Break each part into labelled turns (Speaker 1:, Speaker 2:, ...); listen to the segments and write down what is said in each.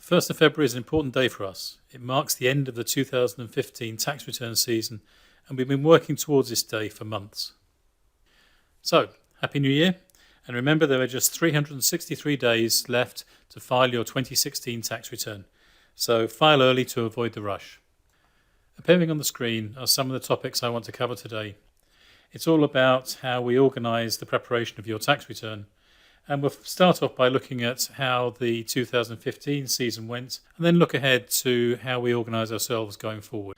Speaker 1: 1st of February is an important day for us. It marks the end of the 2015 tax return season, and we've been working towards this day for months. So, Happy New Year, and remember there are just 363 days left to file your 2016 tax return, so file early to avoid the rush. Appearing on the screen are some of the topics I want to cover today. It's all about how we organise the preparation of your tax return, and we'll start off by looking at how the 2015 season went and then look ahead to how we organise ourselves going forward.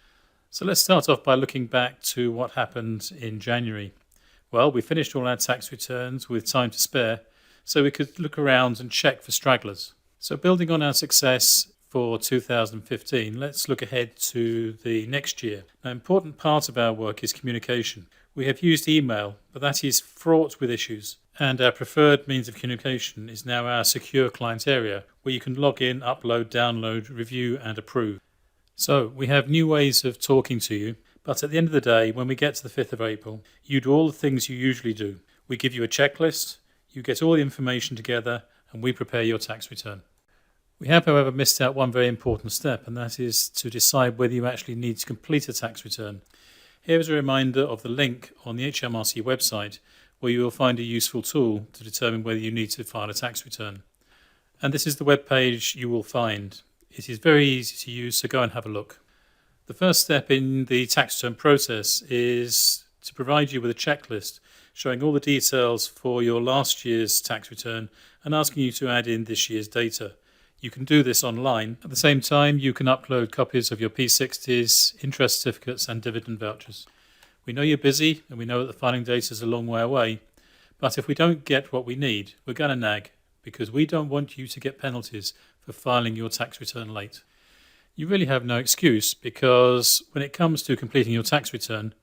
Speaker 1: So let's start off by looking back to what happened in January. Well, we finished all our tax returns with time to spare, so we could look around and check for stragglers. So building on our success for 2015, let's look ahead to the next year. An important part of our work is communication. We have used email, but that is fraught with issues, and our preferred means of communication is now our secure client area, where you can log in, upload, download, review and approve. So we have new ways of talking to you, but at the end of the day, when we get to the 5th of April, you do all the things you usually do. We give you a checklist, you get all the information together, and we prepare your tax return. We have, however, missed out one very important step, and that is to decide whether you actually need to complete a tax return. Here is a reminder of the link on the HMRC website where you will find a useful tool to determine whether you need to file a tax return. And this is the web page you will find. It is very easy to use, so go and have a look. The first step in the tax return process is to provide you with a checklist showing all the details for your last year's tax return and asking you to add in this year's data. You can do this online. At the same time, you can upload copies of your P60s, interest certificates and dividend vouchers. We know you're busy and we know that the filing date is a long way away, but if we don't get what we need, we're going to nag, because we don't want you to get penalties for filing your tax return late. You really have no excuse, because when it comes to completing your tax return,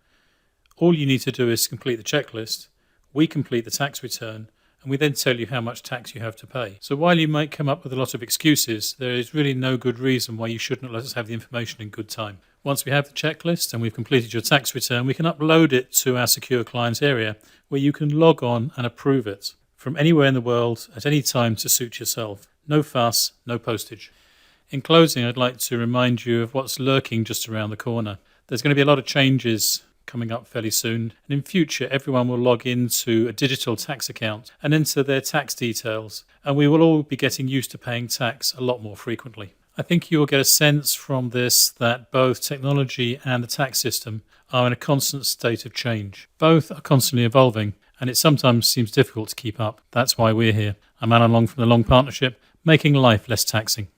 Speaker 1: all you need to do is complete the checklist, we complete the tax return, and we then tell you how much tax you have to pay. So while you might come up with a lot of excuses, there is really no good reason why you shouldn't let us have the information in good time. Once we have the checklist and we've completed your tax return, we can upload it to our secure clients area where you can log on and approve it from anywhere in the world at any time to suit yourself. No fuss, no postage. In closing, I'd like to remind you of what's lurking just around the corner. There's going to be a lot of changes coming up fairly soon, and in future everyone will log into a digital tax account and enter their tax details, and we will all be getting used to paying tax a lot more frequently. I think you will get a sense from this that both technology and the tax system are in a constant state of change. Both are constantly evolving, and it sometimes seems difficult to keep up. That's why we're here. I'm Alan Long from the Long Partnership, making life less taxing.